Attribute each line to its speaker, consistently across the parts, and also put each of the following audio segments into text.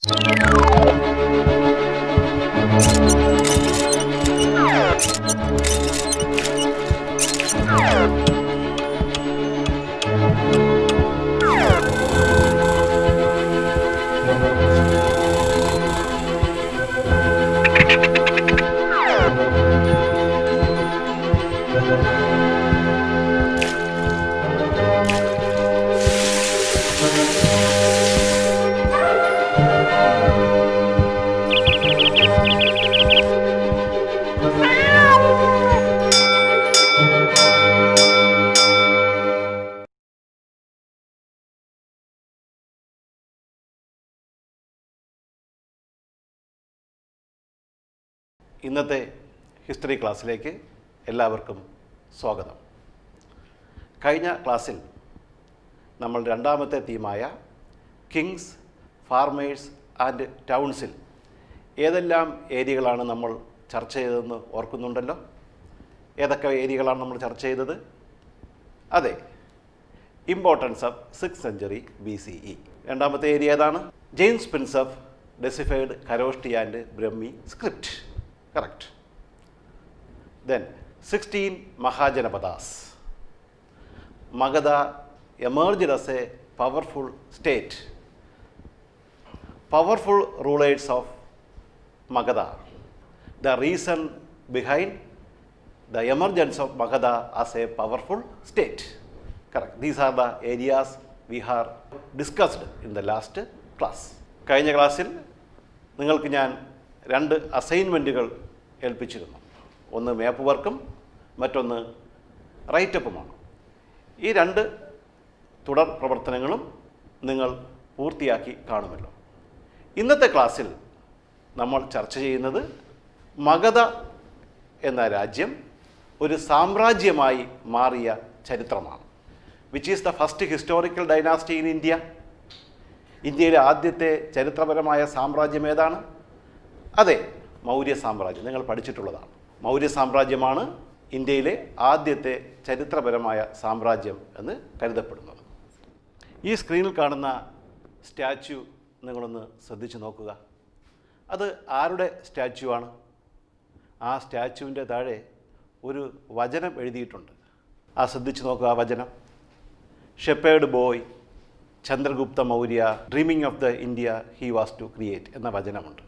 Speaker 1: ഇന്നത്തെ ഹിസ്റ്ററി ക്ലാസ്സിലേക്ക് എല്ലാവർക്കും സ്വാഗതം. കഴിഞ്ഞ ക്ലാസ്സിൽ നമ്മൾ രണ്ടാമത്തെ തീമായ കിങ്സ്, ഫാർമേഴ്സ് ആൻഡ് ടൗൺസിൽ ഏതെല്ലാം ഏരിയകളാണ് നമ്മൾ ചർച്ച ചെയ്തതെന്ന് ഓർക്കുന്നുണ്ടല്ലോ. ഏതൊക്കെ ഏരിയകളാണ് നമ്മൾ ചർച്ച ചെയ്തത്? അതെ, importance of 6th century BCE. രണ്ടാമത്തെ ഏരിയ ഏതാണ്? James Prinsep deciphered Kharosthi and Brahmi script. Correct. Then 16 Mahajanapadas. Magadha emerged as a powerful state. Powerful rulers of Magadha. The reason behind the emergence of Magadha as a powerful state. Correct. These are the areas we have discussed in the last class. കഴിഞ്ഞ ക്ലാസ്സിൽ നിങ്ങൾക്ക് ഞാൻ 2 അസൈൻമെൻറ്റുകൾ ഏൽപ്പിച്ചിരുന്നു. ഒന്ന് മാപ്പ് വർക്കും മറ്റൊന്ന് റൈറ്റപ്പുമാണ്. ഈ 2 തുടർ പ്രവർത്തനങ്ങളും നിങ്ങൾ പൂർത്തിയാക്കി കാണുമല്ലോ. ഇന്നത്തെ ക്ലാസ്സിൽ നമ്മൾ ചർച്ച ചെയ്യുന്നത് മഗധ എന്ന രാജ്യം ഒരു സാമ്രാജ്യമായി മാറിയ ചരിത്രമാണ്. Which is the first historical dynasty in India. ഇന്ത്യയിലെ ആദ്യത്തെ ചരിത്രപരമായ സാമ്രാജ്യം ഏതാണ്? അതെ, മൗര്യ സാമ്രാജ്യം. നിങ്ങൾ പഠിച്ചിട്ടുള്ളതാണ്. മൗര്യ സാമ്രാജ്യമാണ് ഇന്ത്യയിലെ ആദ്യത്തെ ചരിത്രപരമായ സാമ്രാജ്യം എന്ന് കരുതപ്പെടുന്നത്. ഈ സ്ക്രീനിൽ കാണുന്ന സ്റ്റാച്യു നിങ്ങളൊന്ന് ശ്രദ്ധിച്ച് നോക്കുക. അത് ആരുടെ സ്റ്റാച്യു ആണ്? ആ സ്റ്റാച്യുവിൻ്റെ താഴെ ഒരു വചനം എഴുതിയിട്ടുണ്ട്. ആ ശ്രദ്ധിച്ച് നോക്കുക. ആ വചനം shepherd boy Chandragupta Maurya dreaming of the India he was to create എന്ന വചനമുണ്ട്.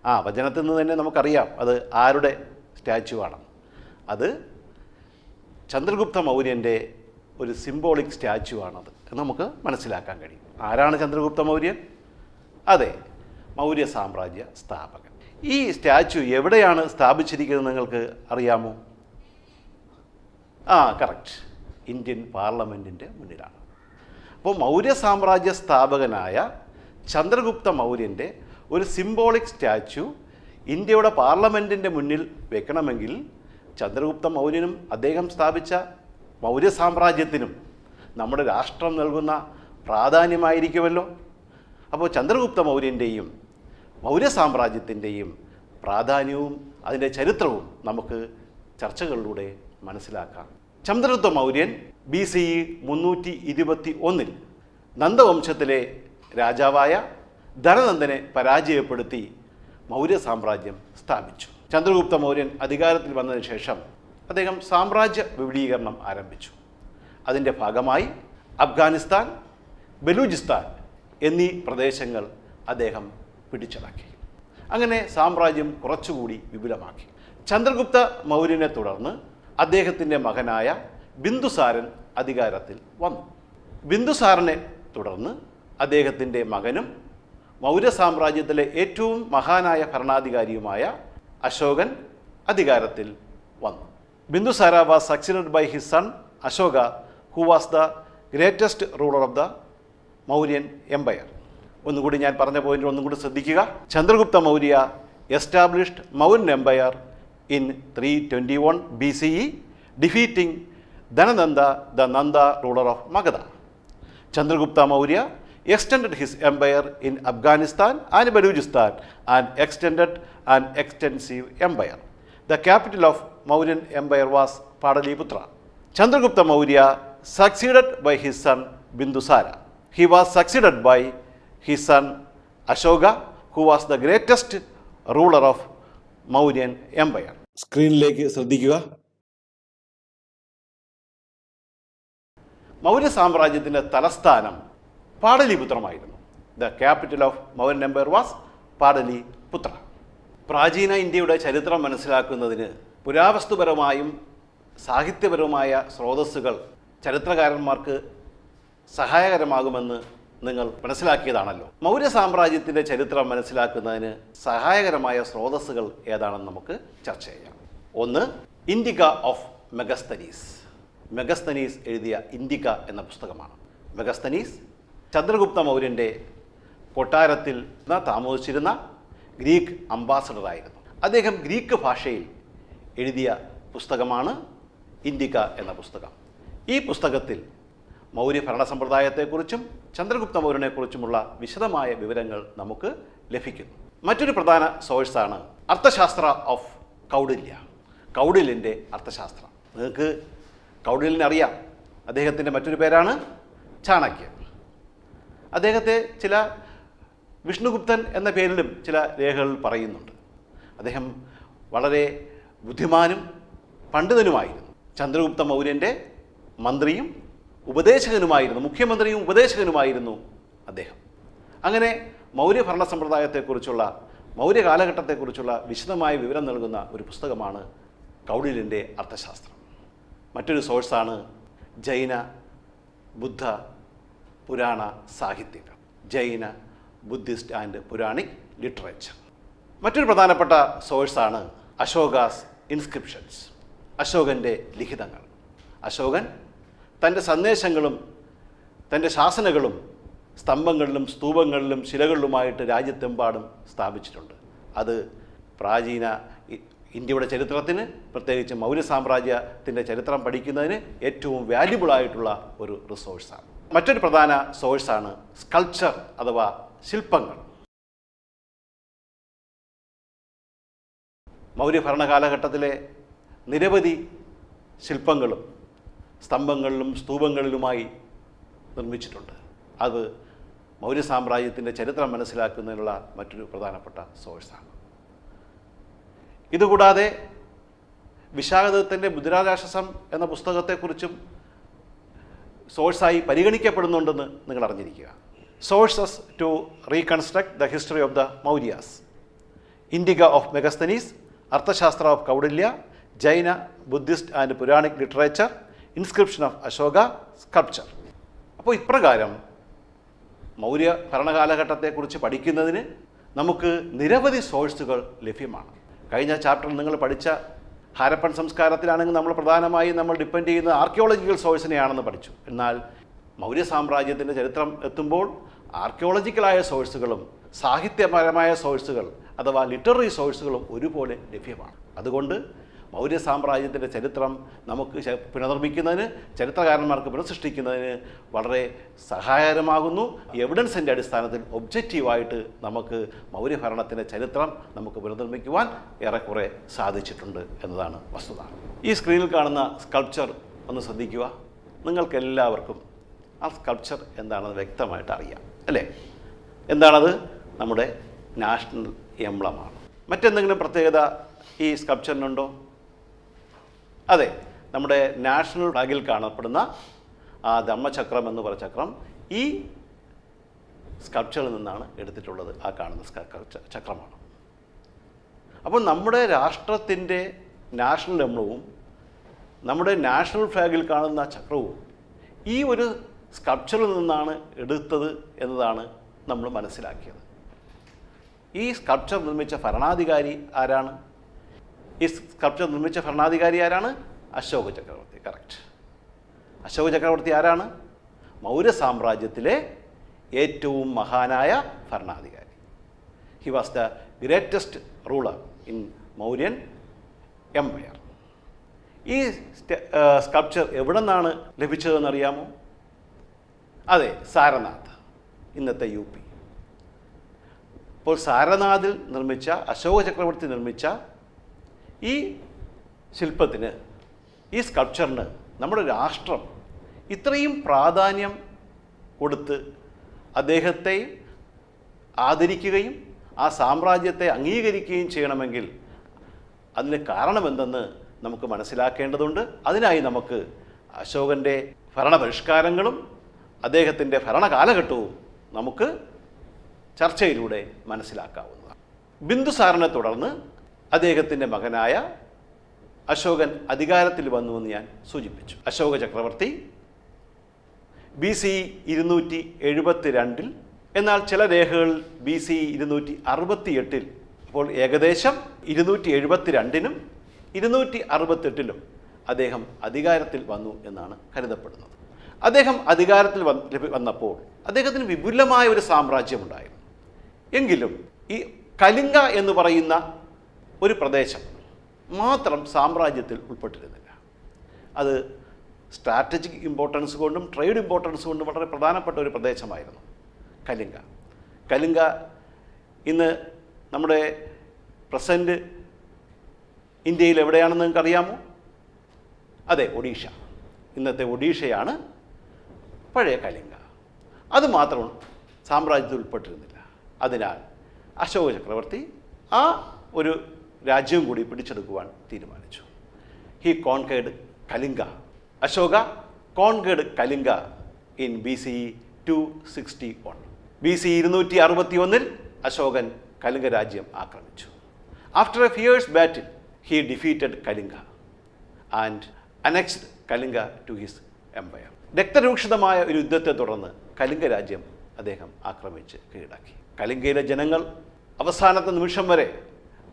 Speaker 1: ആ വചനത്തിൽ നിന്ന് തന്നെ നമുക്കറിയാം അത് ആരുടെ സ്റ്റാച്യു ആണ്. അത് ചന്ദ്രഗുപ്ത മൗര്യൻ്റെ ഒരു സിംബോളിക് സ്റ്റാച്യു ആണത് എന്ന് നമുക്ക് മനസ്സിലാക്കാൻ കഴിയും. ആരാണ് ചന്ദ്രഗുപ്ത മൗര്യൻ? അതെ, മൗര്യ സാമ്രാജ്യ സ്ഥാപകൻ. ഈ സ്റ്റാച്യു എവിടെയാണ് സ്ഥാപിച്ചിരിക്കുന്നത് നിങ്ങൾക്ക് അറിയാമോ? കറക്റ്റ്, ഇന്ത്യൻ പാർലമെൻറ്റിൻ്റെ മുന്നിലാണ്. അപ്പോൾ മൗര്യ സാമ്രാജ്യ സ്ഥാപകനായ ചന്ദ്രഗുപ്ത മൗര്യൻ്റെ ഒരു സിംബോളിക് സ്റ്റാച്യു ഇന്ത്യയുടെ പാർലമെൻറ്റിൻ്റെ മുന്നിൽ വെക്കണമെങ്കിൽ ചന്ദ്രഗുപ്ത മൗര്യനും അദ്ദേഹം സ്ഥാപിച്ച മൗര്യ സാമ്രാജ്യത്തിനും നമ്മുടെ രാഷ്ട്രം നൽകുന്ന പ്രാധാന്യമായിരിക്കുമല്ലോ. അപ്പോൾ ചന്ദ്രഗുപ്ത മൗര്യൻ്റെയും മൗര്യ സാമ്രാജ്യത്തിൻ്റെയും പ്രാധാന്യവും അതിൻ്റെ ചരിത്രവും നമുക്ക് ചർച്ചകളിലൂടെ മനസ്സിലാക്കാം. ചന്ദ്രഗുപ്ത മൗര്യൻ BCE 321 നന്ദവംശത്തിലെ രാജാവായ ധനനന്ദനെ പരാജയപ്പെടുത്തി മൗര്യ സാമ്രാജ്യം സ്ഥാപിച്ചു. ചന്ദ്രഗുപ്ത മൗര്യൻ അധികാരത്തിൽ വന്നതിന് ശേഷം അദ്ദേഹം സാമ്രാജ്യ വിപുലീകരണം ആരംഭിച്ചു. അതിൻ്റെ ഭാഗമായി അഫ്ഗാനിസ്ഥാൻ, ബലൂചിസ്ഥാൻ എന്നീ പ്രദേശങ്ങൾ അദ്ദേഹം പിടിച്ചടക്കി. അങ്ങനെ സാമ്രാജ്യം കുറച്ചുകൂടി വിപുലമാക്കി. ചന്ദ്രഗുപ്ത മൗര്യനെ തുടർന്ന് അദ്ദേഹത്തിൻ്റെ മകനായ ബിന്ദുസാരൻ അധികാരത്തിൽ വന്നു. ബിന്ദുസാരനെ തുടർന്ന് അദ്ദേഹത്തിൻ്റെ മകനും മൗര്യ സാമ്രാജ്യത്തിലെ ഏറ്റവും മഹാനായ ഭരണാധികാരിയുമായ അശോകൻ അധികാരത്തിൽ വന്നു. Bindusara was succeeded by his son Ashoka, who was the greatest ruler of the Mauryan empire. ഒന്നുകൂടി ഞാൻ പറഞ്ഞ പോയിന്റ് ഒന്നും കൂടി ശ്രദ്ധിക്കുക. Chandragupta Maurya established Mauryan empire in 321 BCE, defeating Dhanananda, the Nanda ruler of Magadha. Chandragupta Maurya extended his empire in Afghanistan and Balochistan and extended an extensive empire. The capital of Mauryan Empire was Padaliputra. Chandragupta Maurya succeeded by his son Bindusara. He was succeeded by his son Ashoka, who was the greatest ruler of Mauryan empire. സ്ക്രീനിലേക്ക് ശ്രദ്ധിക്കുക. മൗര്യ സാമ്രാജ്യത്തിൻ്റെ തലസ്ഥാനം പാടലിപുത്രമായിരുന്നു. The capital of Mauryan empire was Pataliputra. പ്രാചീന ഇന്ത്യയുടെ ചരിത്രം മനസ്സിലാക്കുന്നതിന് പുരാവസ്തുപരമായും സാഹിത്യപരവുമായ സ്രോതസ്സുകൾ ചരിത്രകാരന്മാർക്ക് സഹായകരമാകുമെന്ന് നിങ്ങൾ മനസ്സിലാക്കിയതാണല്ലോ. മൗര്യ സാമ്രാജ്യത്തിൻ്റെ ചരിത്രം മനസ്സിലാക്കുന്നതിന് സഹായകരമായ സ്രോതസ്സുകൾ ഏതാണെന്ന് നമുക്ക് ചർച്ച ചെയ്യാം. ഒന്ന്, ഇൻഡിക ഓഫ് മെഗസ്തനീസ്. മെഗസ്തനീസ് എഴുതിയ ഇൻഡിക എന്ന പുസ്തകമാണ്. മെഗസ്തനീസ് ചന്ദ്രഗുപ്ത മൗര്യൻ്റെ കൊട്ടാരത്തിൽ താമസിച്ചിരുന്ന ഗ്രീക്ക് അംബാസഡറായിരുന്നു. അദ്ദേഹം ഗ്രീക്ക് ഭാഷയിൽ എഴുതിയ പുസ്തകമാണ് ഇൻഡിക എന്ന പുസ്തകം. ഈ പുസ്തകത്തിൽ മൗര്യ ഭരണ സമ്പ്രദായത്തെക്കുറിച്ചും ചന്ദ്രഗുപ്ത മൗര്യനെക്കുറിച്ചുമുള്ള വിശദമായ വിവരങ്ങൾ നമുക്ക് ലഭിക്കുന്നു. മറ്റൊരു പ്രധാന സോഴ്സാണ് അർത്ഥശാസ്ത്ര ഓഫ് കൗടില്യ. കൗടില്യൻ്റെ അർത്ഥശാസ്ത്രം. നിങ്ങൾക്ക് കൗടില്യനെ അറിയാം. അദ്ദേഹത്തിൻ്റെ മറ്റൊരു പേരാണ് ചാണക്യൻ. അദ്ദേഹത്തെ ചില വിഷ്ണുഗുപ്തൻ എന്ന പേരിലും ചില രേഖകൾ പറയുന്നുണ്ട്. അദ്ദേഹം വളരെ ബുദ്ധിമാനും പണ്ഡിതനുമായിരുന്നു. ചന്ദ്രഗുപ്ത മൗര്യൻ്റെ മന്ത്രിയും ഉപദേശകനുമായിരുന്നു. മുഖ്യമന്ത്രിയും ഉപദേശകനുമായിരുന്നു അദ്ദേഹം. അങ്ങനെ മൗര്യ ഭരണ സമ്പ്രദായത്തെക്കുറിച്ചുള്ള, മൗര്യ കാലഘട്ടത്തെക്കുറിച്ചുള്ള വിശദമായ വിവരം നൽകുന്ന ഒരു പുസ്തകമാണ് കൗടില്യൻ്റെ അർത്ഥശാസ്ത്രം. മറ്റൊരു സോഴ്സാണ് ജൈന, ബുദ്ധ, പുരാണ സാഹിത്യങ്ങൾ. ജൈന, ബുദ്ധിസ്റ്റ് ആൻഡ് പുരാണിക് ലിറ്ററേച്ചർ. മറ്റൊരു പ്രധാനപ്പെട്ട സോഴ്സാണ് അശോകാസ് ഇൻസ്ക്രിപ്ഷൻസ്. അശോകൻ്റെ ലിഖിതങ്ങൾ. അശോകൻ തൻ്റെ സന്ദേശങ്ങളും തൻ്റെ ശാസനകളും സ്തംഭങ്ങളിലും സ്തൂപങ്ങളിലും ശിലകളിലുമായിട്ട് രാജ്യത്തെമ്പാടും സ്ഥാപിച്ചിട്ടുണ്ട്. അത് പ്രാചീന ഇന്ത്യയുടെ ചരിത്രത്തിന്, പ്രത്യേകിച്ച് മൗര്യ സാമ്രാജ്യത്തിൻ്റെ ചരിത്രം പഠിക്കുന്നതിന് ഏറ്റവും വാല്യുബിളായിട്ടുള്ള ഒരു റിസോഴ്സാണ്. മറ്റൊരു പ്രധാന സോഴ്സാണ് സ്കൾപ്ചർ അഥവാ ശില്പങ്ങൾ. മൗര്യ ഭരണകാലഘട്ടത്തിലെ നിരവധി ശില്പങ്ങളും സ്തംഭങ്ങളിലും സ്തൂപങ്ങളിലുമായി നിർമ്മിച്ചിട്ടുണ്ട്. അത് മൗര്യ സാമ്രാജ്യത്തിൻ്റെ ചരിത്രം മനസ്സിലാക്കുന്നതിനുള്ള മറ്റൊരു പ്രധാനപ്പെട്ട സോഴ്സാണ്. ഇതുകൂടാതെ വിശാഖദത്തൻ്റെ ബുദ്ധിരാരാക്ഷസം എന്ന പുസ്തകത്തെക്കുറിച്ചും സോഴ്സായി പരിഗണിക്കപ്പെടുന്നുണ്ടെന്ന് നിങ്ങൾ അറിഞ്ഞിരിക്കുക. Sources to reconstruct the history of the Mauryas: Indica of Megasthenes, Arthashastra of Kautilya, Jaina, Buddhist and Puranic literature, inscription of Ashoka, sculpture. അപ്പോൾ ഇപ്രകാരം മൗര്യ ഭരണകാലഘട്ടത്തെക്കുറിച്ച് പഠിക്കുന്നതിന് നമുക്ക് നിരവധി സോഴ്സുകൾ ലഭ്യമാണ്. കഴിഞ്ഞ ചാപ്റ്ററിൽ നിങ്ങൾ പഠിച്ച ഹാരപ്പൻ സംസ്കാരത്തിലാണെങ്കിൽ നമ്മൾ പ്രധാനമായും നമ്മൾ ഡിപ്പെൻഡ് ചെയ്യുന്ന ആർക്കിയോളജിക്കൽ സോഴ്സിനെയാണെന്ന് പഠിച്ചു. എന്നാൽ മൗര്യ സാമ്രാജ്യത്തിൻ്റെ ചരിത്രം എത്തുമ്പോൾ ആർക്കിയോളജിക്കലായ സോഴ്സുകളും സാഹിത്യപരമായ സോഴ്സുകൾ അഥവാ ലിറ്റററി സോഴ്സുകളും ഒരുപോലെ ലഭ്യമാണ്. അതുകൊണ്ട് മൗര്യ സാമ്രാജ്യത്തിൻ്റെ ചരിത്രം നമുക്ക് പുനർനിർമ്മിക്കുന്നതിന്, ചരിത്രകാരന്മാർക്ക് പുനഃസൃഷ്ടിക്കുന്നതിന് വളരെ സഹായകരമാകുന്നു. എവിഡൻസിൻ്റെ അടിസ്ഥാനത്തിൽ ഒബ്ജക്റ്റീവായിട്ട് നമുക്ക് മൗര്യഭരണത്തിൻ്റെ ചരിത്രം നമുക്ക് പുനർനിർമ്മിക്കുവാൻ ഏറെക്കുറെ സാധിച്ചിട്ടുണ്ട് എന്നതാണ് വസ്തുത. ഈ സ്ക്രീനിൽ കാണുന്ന സ്കൾപ്ചർ ഒന്ന് ശ്രദ്ധിക്കുക. നിങ്ങൾക്കെല്ലാവർക്കും ആ സ്കൾപ്ചർ എന്താണെന്ന് വ്യക്തമായിട്ട് അറിയാം അല്ലേ? എന്താണത്? നമ്മുടെ നാഷണൽ എംബ്ലമാണ്. മറ്റെന്തെങ്കിലും പ്രത്യേകത ഈ സ്കൾപ്ചറിനുണ്ടോ? അതെ, നമ്മുടെ നാഷണൽ ഫ്ലാഗിൽ കാണപ്പെടുന്ന ആ ധർമ്മചക്രം എന്ന് പറയുന്ന ചക്രം ഈ സ്കൾപ്ചറിൽ നിന്നാണ് എടുത്തിട്ടുള്ളത്. ആ കാണുന്ന ചക്രമാണ്. അപ്പോൾ നമ്മുടെ രാഷ്ട്രത്തിൻ്റെ നാഷണൽ എംബ്ലവും നമ്മുടെ നാഷണൽ ഫ്ലാഗിൽ കാണുന്ന ചക്രവും ഈ ഒരു സ്കൾപ്ചറിൽ നിന്നാണ് എടുത്തത് എന്നതാണ് നമ്മൾ മനസ്സിലാക്കിയത്. ഈ സ്കൾപ്ചർ നിർമ്മിച്ച ഭരണാധികാരി ആരാണ്? ഈ സ്കൾപ്ചർ നിർമ്മിച്ച ഭരണാധികാരി ആരാണ്? അശോക ചക്രവർത്തി. കറക്റ്റ്. അശോക ചക്രവർത്തി ആരാണ്? മൗര്യ സാമ്രാജ്യത്തിലെ ഏറ്റവും മഹാനായ ഭരണാധികാരി. He was the greatest ruler in Mauryan empire. ഈ സ്കൾപ്ചർ എവിടെ നിന്നാണ് ലഭിച്ചതെന്നറിയാമോ? അതെ, സാരനാഥ്, ഇന്നത്തെ UP. അപ്പോൾ സാരനാഥിൽ നിർമ്മിച്ച, അശോക ചക്രവർത്തി നിർമ്മിച്ച ഈ ശില്പത്തിന്, ഈ സ്കൾപ്ചറിന് നമ്മുടെ രാഷ്ട്രം ഇത്രയും പ്രാധാന്യം കൊടുത്ത് അദ്ദേഹത്തെയും ആദരിക്കുകയും ആ സാമ്രാജ്യത്തെ അംഗീകരിക്കുകയും ചെയ്യണമെങ്കിൽ അതിന് കാരണമെന്തെന്ന് നമുക്ക് മനസ്സിലാക്കേണ്ടതുണ്ട്. അതിനായി നമുക്ക് അശോകൻ്റെ ഭരണപരിഷ്കാരങ്ങളും അദ്ദേഹത്തിൻ്റെ ഭരണകാലഘട്ടവും നമുക്ക് ചർച്ചയിലൂടെ മനസ്സിലാക്കാവുന്നതാണ്. ബിന്ദുസാറിനെ തുടർന്ന് അദ്ദേഹത്തിൻ്റെ മകനായ അശോകൻ അധികാരത്തിൽ വന്നുവെന്ന് ഞാൻ സൂചിപ്പിച്ചു. അശോക ചക്രവർത്തി BC 272 എന്നാൽ ചില രേഖകൾ BC 268 അപ്പോൾ ഏകദേശം 272 268 അദ്ദേഹം അധികാരത്തിൽ വന്നു എന്നാണ് കരുതപ്പെടുന്നത്. അദ്ദേഹം അധികാരത്തിൽ വന്നപ്പോൾ അദ്ദേഹത്തിന് വിപുലമായ ഒരു സാമ്രാജ്യമുണ്ടായിരുന്നു. എങ്കിലും ഈ കലിംഗ എന്ന് പറയുന്ന ഒരു പ്രദേശം മാത്രം സാമ്രാജ്യത്തിൽ ഉൾപ്പെട്ടിരുന്നില്ല. അത് സ്ട്രാറ്റജിക് ഇമ്പോർട്ടൻസ് കൊണ്ടും ട്രേഡ് ഇമ്പോർട്ടൻസ് കൊണ്ടും വളരെ പ്രധാനപ്പെട്ട ഒരു പ്രദേശമായിരുന്നു കലിംഗ. കലിംഗ ഇന്ന് നമ്മുടെ പ്രസൻറ്റ് ഇന്ത്യയിൽ എവിടെയാണെന്ന് നിങ്ങൾക്ക് അറിയാമോ? അതെ, ഒഡീഷ. ഇന്നത്തെ ഒഡീഷയാണ് പഴയ കലിംഗ. അതുമാത്രം സാമ്രാജ്യത്തിൽ ഉൾപ്പെട്ടിരുന്നില്ല. അതിനാൽ അശോക ചക്രവർത്തി ആ ഒരു രാജ്യം കൂടി പിടിച്ചെടുക്കുവാൻ തീരുമാനിച്ചു. He conquered Kalinga. Ashoka conquered Kalinga in BC 261. BC 261 അശോകൻ കലിംഗ രാജ്യം ആക്രമിച്ചു. After a fierce battle he defeated Kalinga and annexed Kalinga to his empire. രക്തരൂക്ഷിതമായ ഒരു യുദ്ധത്തെ തുടർന്ന് കലിംഗ രാജ്യം അദ്ദേഹം ആക്രമിച്ച് കീഴടക്കി. കലിംഗയിലെ ജനങ്ങൾ അവസാനത്തെ നിമിഷം വരെ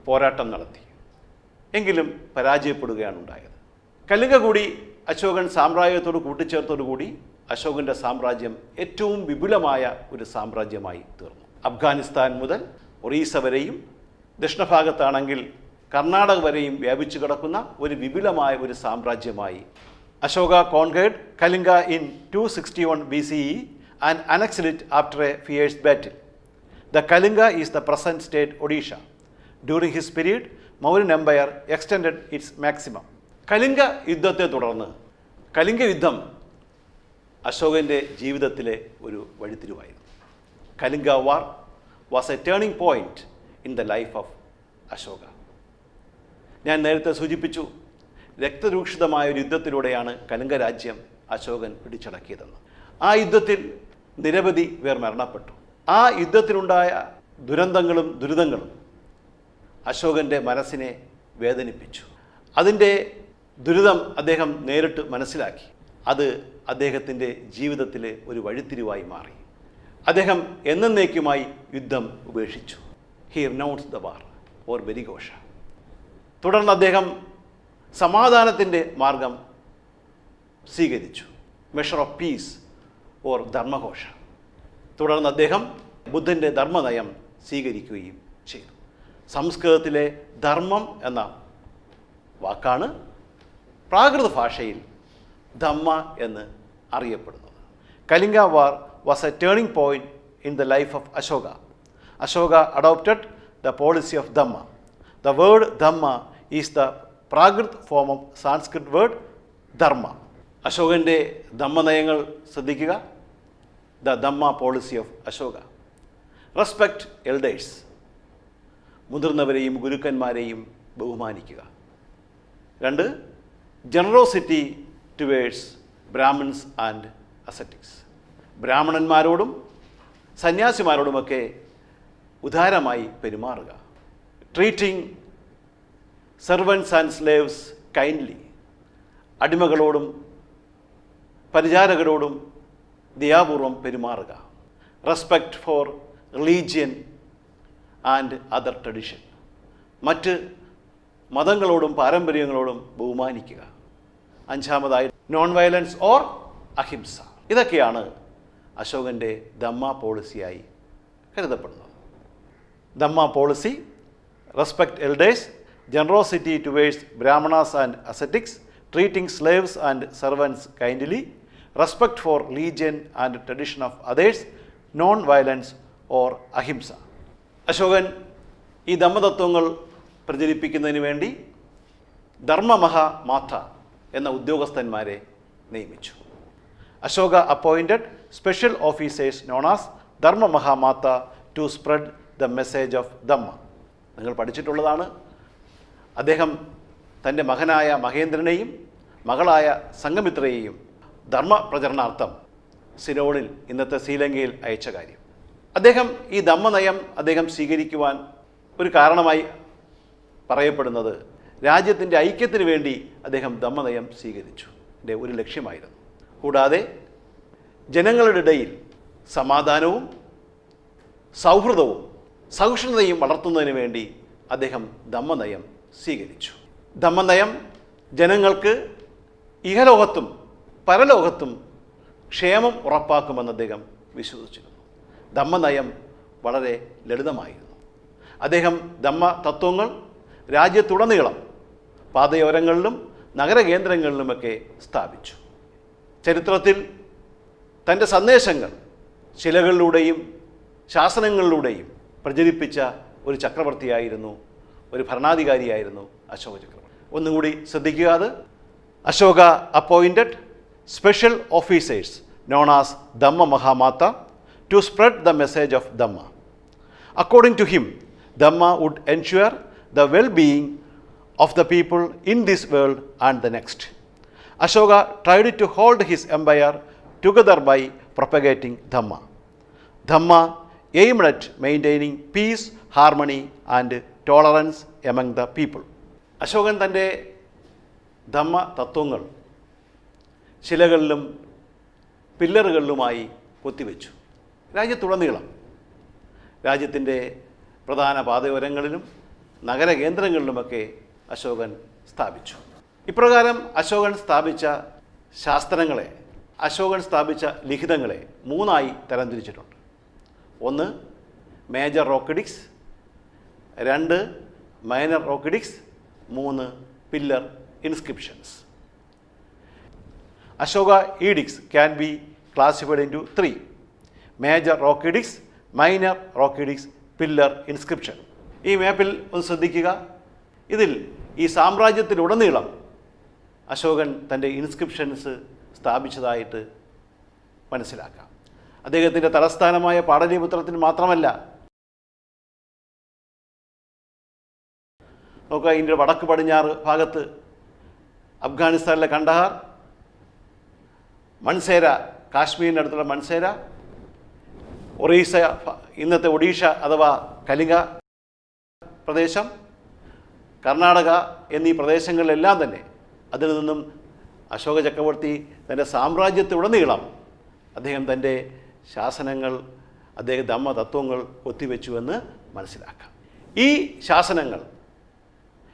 Speaker 1: പോരാട്ടം നടത്തി. എങ്കിലും പരാജയപ്പെടുകയാണ് ഉണ്ടായത്. കലിംഗ കൂടി അശോകൻ സാമ്രാജ്യത്തോട് കൂട്ടിച്ചേർത്തോടുകൂടി അശോകൻ്റെ സാമ്രാജ്യം ഏറ്റവും വിപുലമായ ഒരു സാമ്രാജ്യമായി തീർന്നു. അഫ്ഗാനിസ്ഥാൻ മുതൽ ഒറീസ വരെയും ദക്ഷിണഭാഗത്താണെങ്കിൽ കർണാടക വരെയും വ്യാപിച്ചു കിടക്കുന്ന ഒരു വിപുലമായ ഒരു സാമ്രാജ്യമായി Ashoka conquered Kalinga in 261 BCE and annexed it after a fierce battle. The Kalinga is the present state Odisha. During his period, Mauryan Empire extended its maximum. Kalinga യുദ്ധത്തെ തുടർന്ന് കലിംഗ യുദ്ധം അശോകൻ്റെ ജീവിതത്തിലെ ഒരു വഴിത്തിരിവായിരുന്നു. Kalinga war was a turning point in the life of Ashoka. ഞാൻ നേരത്തെ സൂചിപ്പിച്ചു, രക്തരൂക്ഷിതമായ ഒരു യുദ്ധത്തിലൂടെയാണ് കലിംഗ രാജ്യം അശോകൻ പിടിച്ചടക്കിയതെന്ന്. ആ യുദ്ധത്തിൽ നിരവധി പേർ മരണപ്പെട്ടു. ആ യുദ്ധത്തിലുണ്ടായ ദുരിതങ്ങളും അശോകൻ്റെ മനസ്സിനെ വേദനിപ്പിച്ചു. അതിൻ്റെ ദുരിതം അദ്ദേഹം നേരിട്ട് മനസ്സിലാക്കി. അത് അദ്ദേഹത്തിൻ്റെ ജീവിതത്തിലെ ഒരു വഴിത്തിരിവായി മാറി. അദ്ദേഹം എന്നേക്കുമായി യുദ്ധം ഉപേക്ഷിച്ചു. He renounced the war or Balighosha. തുടർന്ന് അദ്ദേഹം സമാധാനത്തിൻ്റെ മാർഗം സ്വീകരിച്ചു, measure of peace or Dharmaghosha. തുടർന്ന് അദ്ദേഹം ബുദ്ധൻ്റെ ധർമ്മനയം സ്വീകരിക്കുകയും ചെയ്തു. സംസ്കൃതത്തിലെ ധർമ്മം എന്ന വാക്കാണ് പ്രാകൃത ഭാഷയിൽ ധമ്മ എന്ന് അറിയപ്പെടുന്നത്. Kalinga war was a turning point in the life of Ashoka. Ashoka adopted the policy of dhamma. The word dhamma is the Prakrit form of Sanskrit word dharma. അശോകൻ്റെ ധമ്മനയങ്ങൾ ശ്രദ്ധിക്കുക. The dhamma policy of Ashoka. Respect elders. മുതിർന്നവരെയും ഗുരുക്കന്മാരെയും ബഹുമാനിക്കുക. 2, generosity towards Brahmins and ascetics. ബ്രാഹ്മണന്മാരോടും സന്യാസിമാരോടുമൊക്കെ ഉദാരമായി പെരുമാറുക. Treating servants and slaves kindly. അടിമകളോടും പരിചാരകരോടും ദയാപൂർവം പെരുമാറുക. Respect for religion and other tradition. മറ്റ് മതങ്ങളോടും പാരമ്പര്യങ്ങളോടും ബഹുമാനിക്കുക. 5, നോൺ വയലൻസ് ഓർ അഹിംസ. ഇതൊക്കെയാണ് അശോകൻ്റെ ധമ്മ പോളിസിയായി കരുതപ്പെടുന്നത്. Dhamma policy: respect elders, generosity towards Brahmanas and ascetics, treating slaves and servants kindly, respect for religion and tradition of others, non violence or ahimsa. അശോകൻ ഈ ധമ്മതത്വങ്ങൾ പ്രചരിപ്പിക്കുന്നതിന് വേണ്ടി ധർമ്മമഹാമാഥ എന്ന ഉദ്യോഗസ്ഥന്മാരെ നിയമിച്ചു. Ashoka appointed special officers known as Dharmamahamatra to spread the message of dhamma. നിങ്ങൾ പഠിച്ചിട്ടുള്ളതാണ്. അദ്ദേഹം തൻ്റെ മകനായ മഹേന്ദ്രനെയും മകളായ സംഘമിത്രയെയും ധർമ്മ പ്രചരണാർത്ഥം സിലോണിൽ, ഇന്നത്തെ ശ്രീലങ്കയിൽ അയച്ച കാര്യം. അദ്ദേഹം ഈ ധമ്മനയം അദ്ദേഹം സ്വീകരിക്കുവാൻ ഒരു കാരണമായി പറയപ്പെടുന്നത് രാജ്യത്തിൻ്റെ ഐക്യത്തിന് വേണ്ടി അദ്ദേഹം ധമ്മനയം സ്വീകരിച്ചു. ഇതിൻ്റെ ഒരു ലക്ഷ്യമായിരുന്നു. കൂടാതെ ജനങ്ങളുടെ ഇടയിൽ സമാധാനവും സൗഹൃദവും സഹിഷ്ണുതയും വളർത്തുന്നതിന് വേണ്ടി അദ്ദേഹം ധമ്മനയം സ്വീകരിച്ചു. ധമ്മനയം ജനങ്ങൾക്ക് ഇഹലോകത്തും പരലോകത്തും ക്ഷേമം ഉറപ്പാക്കുമെന്ന് അദ്ദേഹം വിശ്വസിച്ചിരുന്നു. ധമ്മനയം വളരെ ലളിതമായിരുന്നു. അദ്ദേഹം ധമ്മ തത്വങ്ങൾ രാജ്യത്തുടനീളം പാതയോരങ്ങളിലും നഗരകേന്ദ്രങ്ങളിലുമൊക്കെ സ്ഥാപിച്ചു. ചരിത്രത്തിൽ തൻ്റെ സന്ദേശങ്ങൾ ശിലകളിലൂടെയും ശാസനങ്ങളിലൂടെയും പ്രചരിപ്പിച്ച ഒരു ചക്രവർത്തിയായിരുന്നു, ഒരു ഭരണാധികാരിയായിരുന്നു അശോക ചക്രവർത്തി. ഒന്നും കൂടി ശ്രദ്ധിക്കുക. അത് Ashoka appointed special officers known as dhamma mahamatta to spread the message of Dhamma. According to him, Dhamma would ensure the well-being of the people in this world and the next. Ashoka tried to hold his empire together by propagating Dhamma. Dhamma aimed at maintaining peace, harmony and tolerance among the people. Ashokan തൻ്റെ ധമ്മ തത്വങ്ങൾ ശിലകളിലും പില്ലറുകളിലുമായി കൊത്തിവെച്ചു. രാജ്യത്തുടനീളം, രാജ്യത്തിൻ്റെ പ്രധാന പാതയോരങ്ങളിലും നഗരകേന്ദ്രങ്ങളിലുമൊക്കെ അശോകൻ സ്ഥാപിച്ചു. ഇപ്രകാരം അശോകൻ സ്ഥാപിച്ച ശാസ്ത്രങ്ങളെ, അശോകൻ സ്ഥാപിച്ച ലിഖിതങ്ങളെ മൂന്നായി തരംതിരിച്ചിട്ടുണ്ട്. ഒന്ന് മേജർ റോക്കിഡിക്സ്, രണ്ട് മൈനർ റോക്കിഡിക്സ്, മൂന്ന് pillar inscriptions. Ashoka edicts can be classified into 3: major rock edicts, minor rock edicts, pillar inscription. ഈ മാപ്പിൽ ഒന്ന് ശ്രദ്ധിക്കുക. ഇതിൽ ഈ സാമ്രാജ്യത്തിലുടനീളം അശോകൻ തൻ്റെ ഇൻസ്ക്രിപ്ഷൻസ് സ്ഥാപിച്ചതായിട്ട് മനസ്സിലാക്കാം. അദ്ദേഹത്തിൻ്റെ തലസ്ഥാനമായ പാടലീപുത്രത്തിൽ മാത്രമല്ല, നോക്കുക, ഇന്ത്യയുടെ വടക്ക് പടിഞ്ഞാറ് ഭാഗത്ത് അഫ്ഗാനിസ്ഥാനിലെ കണ്ടഹാർ, മൺസേര, കാശ്മീരിനടുത്തുള്ള മൺസേര, ഒറീസ, ഇന്നത്തെ ഒഡീഷ അഥവാ കലിംഗ പ്രദേശം, കർണാടക എന്നീ പ്രദേശങ്ങളിലെല്ലാം തന്നെ അതിൽ നിന്നും അശോക ചക്രവർത്തി തൻ്റെ സാമ്രാജ്യത്തിലുടനീളം അദ്ദേഹം തൻ്റെ ശാസനങ്ങൾ, അദ്ദേഹം ധമ്മ തത്വങ്ങൾ കൊത്തിവെച്ചുവെന്ന് മനസ്സിലാക്കാം. ഈ ശാസനങ്ങൾ,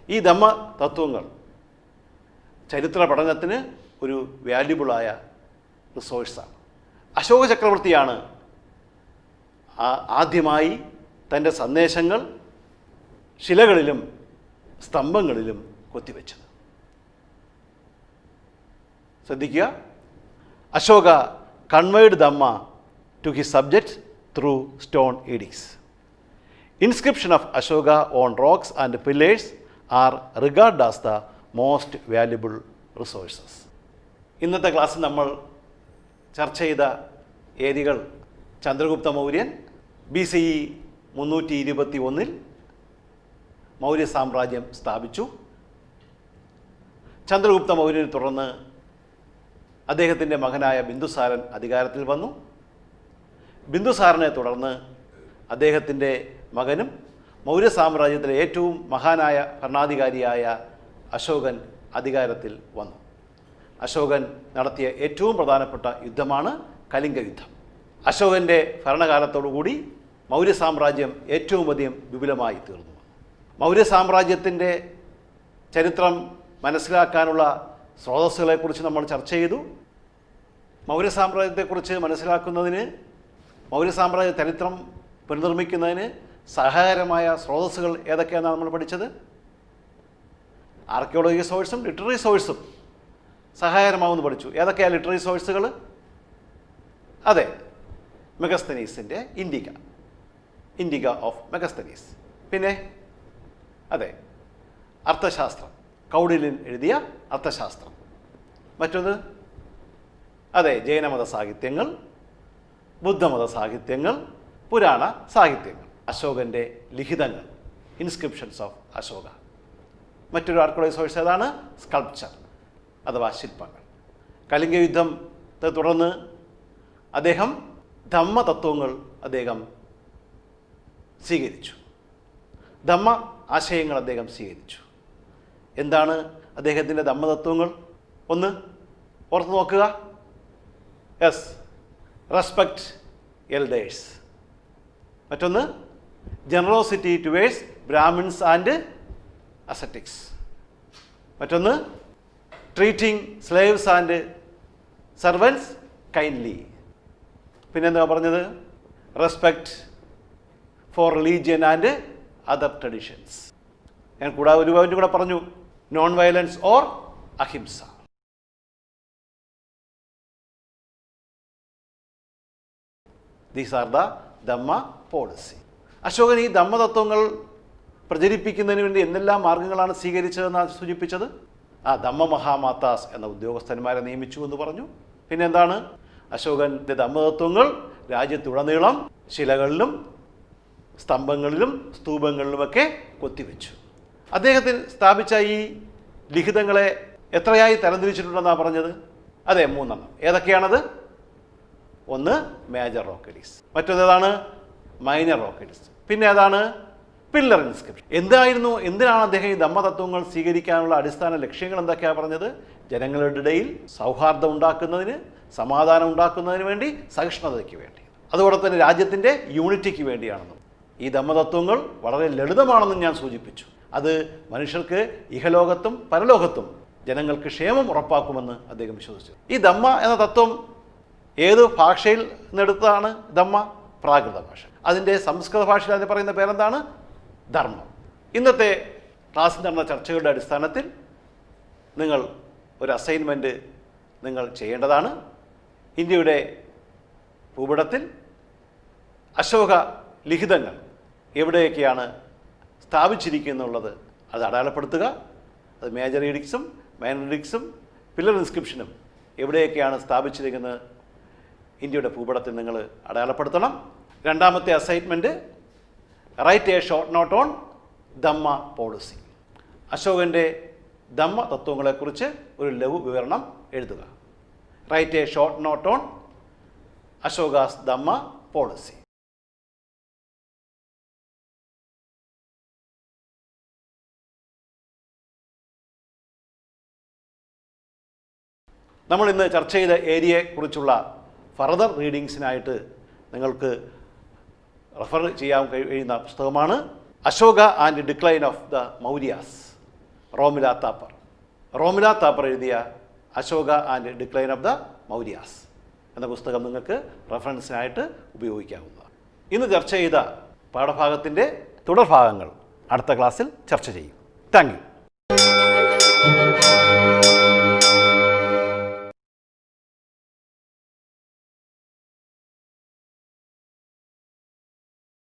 Speaker 1: ഈ ധമ്മ തത്വങ്ങൾ ചരിത്ര പഠനത്തിന് ഒരു വാല്യുബിളായ റിസോഴ്സാണ്. അശോക ചക്രവർത്തിയാണ് ആദ്യമായി തൻ്റെ സന്ദേശങ്ങൾ ശിലകളിലും സ്തംഭങ്ങളിലും കൊത്തിവെച്ചത്. ശ്രദ്ധിക്കുക. Ashoka converted dhamma to his subjects through stone edicts. Inscription of Ashoka on rocks and pillars are regard as the most valuable resources. ഇന്നത്തെ ക്ലാസ്സിൽ നമ്മൾ ചർച്ച ചെയ്ത ഏരിയകൾ: ചന്ദ്രഗുപ്ത മൗര്യൻ BCE 321 മൗര്യ സാമ്രാജ്യം സ്ഥാപിച്ചു. ചന്ദ്രഗുപ്ത മൗര്യനെ തുടർന്ന് അദ്ദേഹത്തിൻ്റെ മകനായ ബിന്ദുസാരൻ അധികാരത്തിൽ വന്നു. ബിന്ദുസാരനെ തുടർന്ന് അദ്ദേഹത്തിൻ്റെ മകനും മൗര്യ സാമ്രാജ്യത്തിലെ ഏറ്റവും മഹാനായ ഭരണാധികാരിയായ അശോകൻ അധികാരത്തിൽ വന്നു. അശോകൻ നടത്തിയ ഏറ്റവും പ്രധാനപ്പെട്ട യുദ്ധമാണ് കലിംഗ യുദ്ധം. അശോകൻ്റെ ഭരണകാലത്തോടുകൂടി മൗര്യ സാമ്രാജ്യം ഏറ്റവും അധികം വിപുലമായി തീർന്നു. മൗര്യ സാമ്രാജ്യത്തിൻ്റെ ചരിത്രം മനസ്സിലാക്കാനുള്ള സ്രോതസ്സുകളെക്കുറിച്ച് നമ്മൾ ചർച്ച ചെയ്തു. മൗര്യ സാമ്രാജ്യത്തെക്കുറിച്ച് മനസ്സിലാക്കുന്നതിന്, മൗര്യ സാമ്രാജ്യ ചരിത്രം പുനർനിർമ്മിക്കുന്നതിന് സഹായകരമായ സ്രോതസ്സുകൾ ഏതൊക്കെയാണെന്നാണ് നമ്മൾ പഠിച്ചത്. ആർക്കിയോളജിക്കൽ സോഴ്സും ലിറ്റററി സോഴ്സും സഹായകരമാവുമെന്ന് പഠിച്ചു. ഏതൊക്കെയാണ് ലിറ്റററി സോഴ്സുകൾ? അതെ, മെഗസ്തനീസിൻ്റെ ഇൻഡിക ഓഫ് മെഗസ്തനീസ്. പിന്നെ അതെ, അർത്ഥശാസ്ത്രം, കൗടില്യൻ എഴുതിയ അർത്ഥശാസ്ത്രം. മറ്റൊന്ന് അതെ, ജൈനമത സാഹിത്യങ്ങൾ, ബുദ്ധമത സാഹിത്യങ്ങൾ, പുരാണ സാഹിത്യങ്ങൾ, അശോകൻ്റെ ലിഖിതങ്ങൾ, ഇൻസ്ക്രിപ്ഷൻസ് ഓഫ് അശോക. മറ്റൊരു ആർക്കിയോളജി സോഴ്സ് ഏതാണ്? സ്കൾപ്ചർ അഥവാ ശില്പങ്ങൾ. കലിംഗ യുദ്ധത്തെ തുടർന്ന് അദ്ദേഹം ധമ്മതത്വങ്ങൾ അദ്ദേഹം സ്വീകരിച്ചു. ധമ്മ ആശയങ്ങൾ അദ്ദേഹം സ്വീകരിച്ചു. എന്താണ് അദ്ദേഹത്തിൻ്റെ ധമ്മതത്വങ്ങൾ? ഒന്ന് ഓർത്ത് നോക്കുക. Yes, respect elders. മറ്റൊന്ന് ജനറോസിറ്റി ടുവേഴ്സ് ബ്രാഹ്മിൻസ് ആൻഡ് അസറ്റിക്സ്. മറ്റൊന്ന് treating slaves and servants kindly. പിന്നെന്താ പറഞ്ഞത്? Respect for religion and other traditions. ഞാൻ കൂടാതെ ഒരു പോയിന്റ് കൂടെ പറഞ്ഞു, non violence or ahimsa. These are the dhamma policy. Ashokan ഈ ധമ്മതത്വങ്ങൾ പ്രചരിപ്പിക്കുന്നതിന് വേണ്ടി എന്തെല്ലാം മാർഗങ്ങളാണ് സ്വീകരിച്ചതെന്നാണ് സൂചിപ്പിച്ചത്. ധമ്മ മഹാമാതാസ് എന്ന ഉദ്യോഗസ്ഥന്മാരെ നിയമിച്ചു എന്ന് പറഞ്ഞു. പിന്നെ എന്താണ്? അശോകൻ്റെ ധമ്മതത്വങ്ങൾ രാജ്യത്തുടനീളം ശിലകളിലും സ്തംഭങ്ങളിലും സ്തൂപങ്ങളിലുമൊക്കെ കൊത്തിവെച്ചു. അദ്ദേഹത്തിന് സ്ഥാപിച്ച ഈ ലിഖിതങ്ങളെ എത്രയായി തരംതിരിച്ചിട്ടുണ്ടെന്നാണ് പറഞ്ഞത്? അതെ, 3. ഏതൊക്കെയാണത്? ഒന്ന് മേജർ റോക്ക്-എഡിക്ട്സ്, മറ്റൊന്നേതാണ്? മൈനർ റോക്ക്-എഡിക്ട്സ്, പിന്നെ ഏതാണ്? Pillar inscription. എന്തിനാണ് അദ്ദേഹം ഈ ധമ്മതത്വങ്ങൾ സ്വീകരിക്കാനുള്ള അടിസ്ഥാന ലക്ഷ്യങ്ങൾ എന്തൊക്കെയാണ് പറഞ്ഞത്? ജനങ്ങളുടെ ഇടയിൽ സൗഹാർദ്ദം ഉണ്ടാക്കുന്നതിന്, സമാധാനം ഉണ്ടാക്കുന്നതിന് വേണ്ടി, സഹിഷ്ണുതയ്ക്ക് വേണ്ടി, അതുപോലെ തന്നെ രാജ്യത്തിൻ്റെ യൂണിറ്റിക്ക് വേണ്ടിയാണെന്നും. ഈ ധമ്മതത്വങ്ങൾ വളരെ ലളിതമാണെന്നും ഞാൻ സൂചിപ്പിച്ചു. അത് മനുഷ്യർക്ക് ഇഹലോകത്തും പരലോകത്തും ജനങ്ങൾക്ക് ക്ഷേമം ഉറപ്പാക്കുമെന്ന് അദ്ദേഹം വിശ്വസിച്ചു. ഈ ധമ്മ എന്ന തത്വം ഏത് ഭാഷയിൽ നിന്നെടുത്തതാണ്? ധമ്മ പ്രാകൃത ഭാഷ. അതിൻ്റെ സംസ്കൃത ഭാഷയിൽ അതിന് പറയുന്ന പേരെന്താണ്? ധർമ്മം. ഇന്നത്തെ ക്ലാസ്സിൽ നടന്ന ചർച്ചകളുടെ അടിസ്ഥാനത്തിൽ നിങ്ങൾ ഒരു അസൈൻമെൻറ്റ് നിങ്ങൾ ചെയ്യേണ്ടതാണ്. ഇന്ത്യയുടെ ഭൂപടത്തിൽ അശോക ലിഖിതങ്ങൾ എവിടെയൊക്കെയാണ് സ്ഥാപിച്ചിരിക്കുന്നുള്ളത് അത് അടയാളപ്പെടുത്തുക. അത് മേജർ എഡിക്ട്സും മൈനർ എഡിക്ട്സും പില്ലർ ഇൻസ്ക്രിപ്ഷനും എവിടെയൊക്കെയാണ് സ്ഥാപിച്ചിരിക്കുന്നത് ഇന്ത്യയുടെ ഭൂപടത്തിൽ നിങ്ങൾ അടയാളപ്പെടുത്തണം. രണ്ടാമത്തെ assignment, write a short note on dhamma policy. അശോകൻ്റെ ധമ്മ തത്വങ്ങളെക്കുറിച്ച് ഒരു ലഘു വിവരണം എഴുതുക. Write a short note on Ashoka's dhamma policy. നമ്മൾ ഇന്ന് ചർച്ച ചെയ്ത ഏരിയയെക്കുറിച്ചുള്ള ഫർദർ റീഡിങ്സിനായിട്ട് നിങ്ങൾക്ക് റെഫർ ചെയ്യാൻ കഴിയുന്ന പുസ്തകമാണ് Ashoka and decline of the Mauryas, Romila Thapar. Romila Thapar എഴുതിയ Ashoka and decline of the Mauryas എന്ന പുസ്തകം നിങ്ങൾക്ക് റെഫറൻസിനായിട്ട് ഉപയോഗിക്കാവുന്നതാണ്. ഇന്ന് ചർച്ച ചെയ്ത പാഠഭാഗത്തിൻ്റെ തുടർഭാഗങ്ങൾ അടുത്ത ക്ലാസ്സിൽ ചർച്ച ചെയ്യും. Thank you.